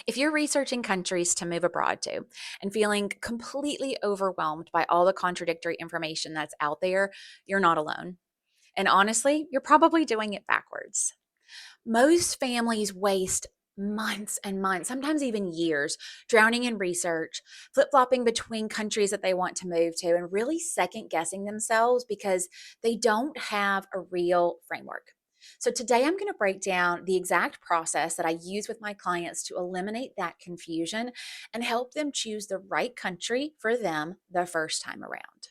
If you're researching countries to move abroad to and feeling completely overwhelmed by all the contradictory information that's out there, you're not alone. And honestly, you're probably doing it backwards. Most families waste months and months, sometimes even years, drowning in research, flip flopping between countries that they want to move to, and really second guessing themselves because they don't have a real framework. So, today I'm going to break down the exact process that I use with my clients to eliminate that confusion and help them choose the right country for them the first time around.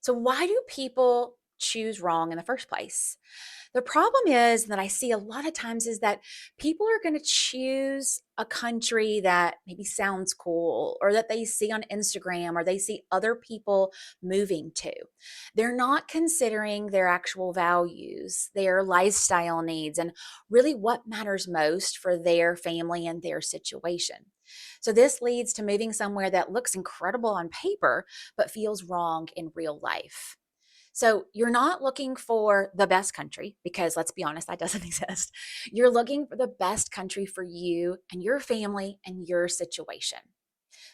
So, why do people choose wrong in the first place? The problem is that I see a lot of times is that people are going to choose a country that maybe sounds cool or that they see on Instagram or they see other people moving to. They're not considering their actual values, their lifestyle needs, and really what matters most for their family and their situation. So, this leads to moving somewhere that looks incredible on paper, but feels wrong in real life. So you're not looking for the best country because let's be honest, that doesn't exist. You're looking for the best country for you and your family and your situation.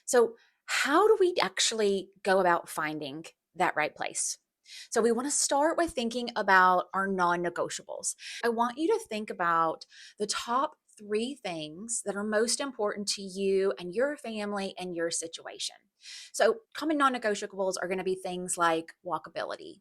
So, how do we actually go about finding that right place? So, we want to start with thinking about our non negotiables. I want you to think about the top three things that are most important to you and your family and your situation. So, common non negotiables are going to be things like walkability,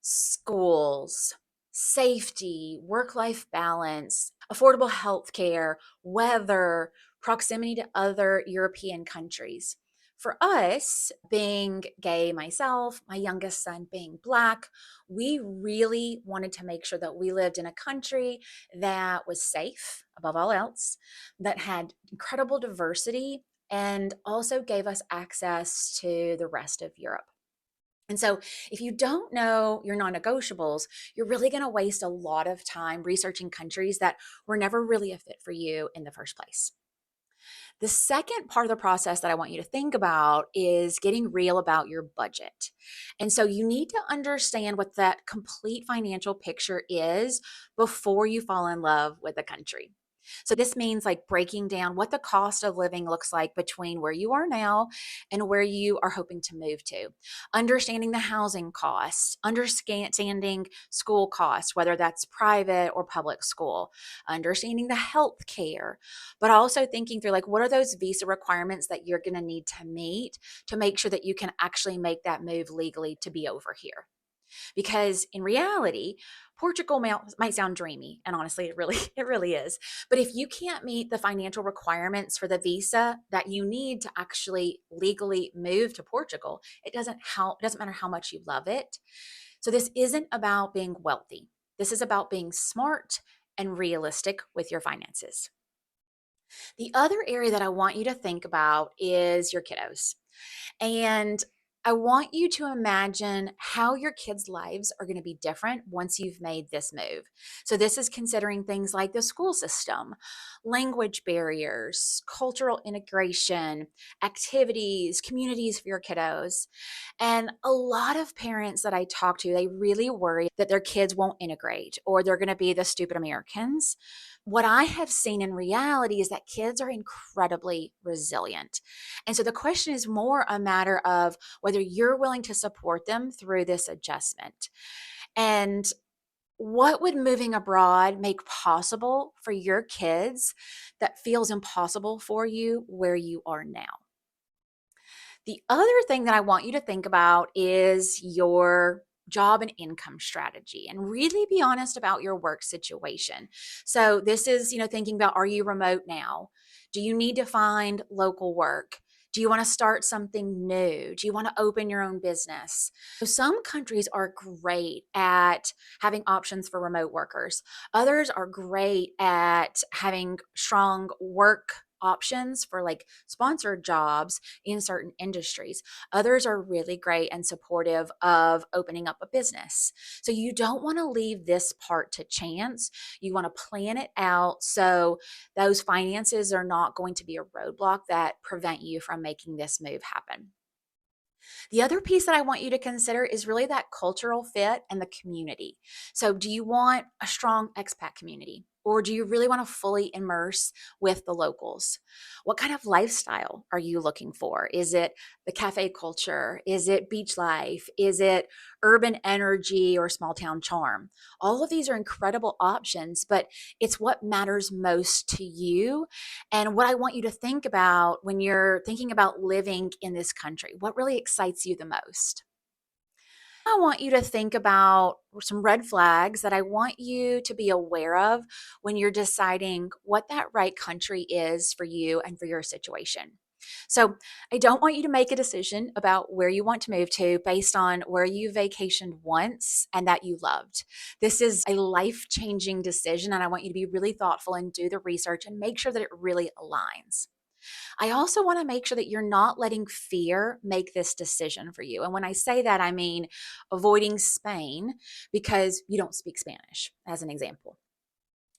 schools, safety, work life balance, affordable health care, weather, proximity to other European countries. For us, being gay myself, my youngest son being Black, we really wanted to make sure that we lived in a country that was safe above all else, that had incredible diversity, and also gave us access to the rest of Europe. And so, if you don't know your non negotiables, you're really going to waste a lot of time researching countries that were never really a fit for you in the first place. The second part of the process that I want you to think about is getting real about your budget. And so, you need to understand what that complete financial picture is before you fall in love with a country. So, this means like breaking down what the cost of living looks like between where you are now and where you are hoping to move to. Understanding the housing costs, understanding school costs, whether that's private or public school, understanding the health care, but also thinking through like what are those visa requirements that you're going to need to meet to make sure that you can actually make that move legally to be over here. Because in reality, Portugal might sound dreamy, and honestly, it really it really is. But if you can't meet the financial requirements for the visa that you need to actually legally move to Portugal, it doesn't matter how much you love it. So this isn't about being wealthy. This is about being smart and realistic with your finances. The other area that I want you to think about is your kiddos. And I want you to imagine how your kids' lives are going to be different once you've made this move. So, this is considering things like the school system, language barriers, cultural integration, activities, communities for your kiddos. And a lot of parents that I talk to, they really worry that their kids won't integrate or they're going to be the stupid Americans. What I have seen in reality is that kids are incredibly resilient. And so the question is more a matter of whether you're willing to support them through this adjustment. And what would moving abroad make possible for your kids that feels impossible for you where you are now? The other thing that I want you to think about is your job and income strategy and really be honest about your work situation. So this is, thinking about, are you remote now? Do you need to find local work? Do you want to start something new? Do you want to open your own business? So some countries are great at having options for remote workers. Others are great at having strong work options for like sponsored jobs in certain industries. Others are really great and supportive of opening up a business. So you don't want to leave this part to chance. You want to plan it out so those finances are not going to be a roadblock that prevent you from making this move happen. The other piece that I want you to consider is really that cultural fit and the community. So, do you want a strong expat community? Or do you really want to fully immerse with the locals? What kind of lifestyle are you looking for? Is it the cafe culture? Is it beach life? Is it urban energy or small town charm? All of these are incredible options, but it's what matters most to you and what I want you to think about when you're thinking about living in this country. What really excites you the most? I want you to think about some red flags that I want you to be aware of when you're deciding what that right country is for you and for your situation. So, I don't want you to make a decision about where you want to move to based on where you vacationed once and that you loved. This is a life changing decision, and I want you to be really thoughtful and do the research and make sure that it really aligns. I also want to make sure that you're not letting fear make this decision for you. And when I say that, I mean avoiding Spain because you don't speak Spanish, as an example.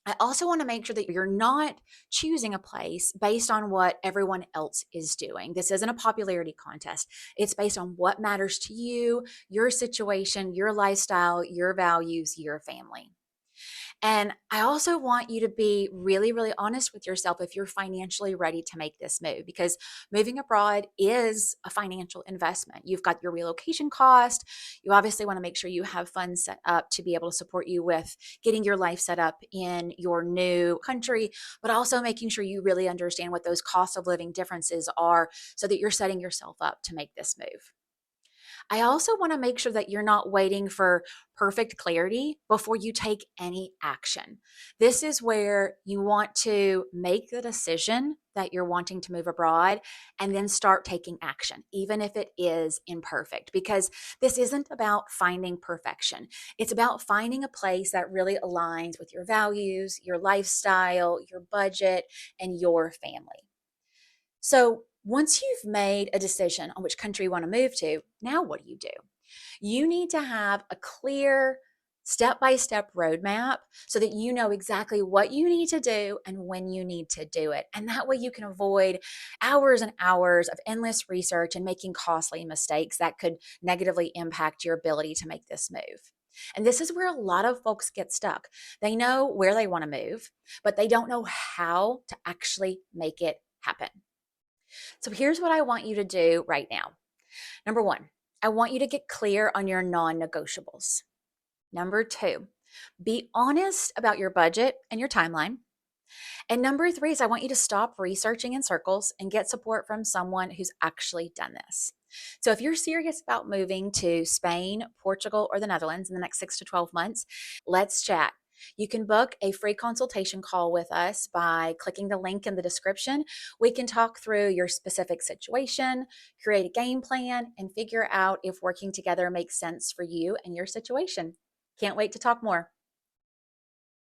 I also want to make sure that you're not choosing a place based on what everyone else is doing. This isn't a popularity contest. It's based on what matters to you, your situation, your lifestyle, your values, your family. And I also want you to be really, really honest with yourself if you're financially ready to make this move, because moving abroad is a financial investment. You've got your relocation cost. You obviously want to make sure you have funds set up to be able to support you with getting your life set up in your new country, but also making sure you really understand what those cost of living differences are so that you're setting yourself up to make this move. I also want to make sure that you're not waiting for perfect clarity before you take any action. This is where you want to make the decision that you're wanting to move abroad and then start taking action, even if it is imperfect, because this isn't about finding perfection. It's about finding a place that really aligns with your values, your lifestyle, your budget, and your family. So, once you've made a decision on which country you want to move to, now what do? You need to have a clear step by step roadmap so that you know exactly what you need to do and when you need to do it. And that way you can avoid hours and hours of endless research and making costly mistakes that could negatively impact your ability to make this move. And this is where a lot of folks get stuck. They know where they want to move, but they don't know how to actually make it happen. So here's what I want you to do right now. Number one, I want you to get clear on your non negotiables. Number two, be honest about your budget and your timeline. And number three is I want you to stop researching in circles and get support from someone who's actually done this. So if you're serious about moving to Spain, Portugal, or the Netherlands in the next 6 to 12 months, let's chat. You can book a free consultation call with us by clicking the link in the description. We can talk through your specific situation, create a game plan, and figure out if working together makes sense for you and your situation. Can't wait to talk more.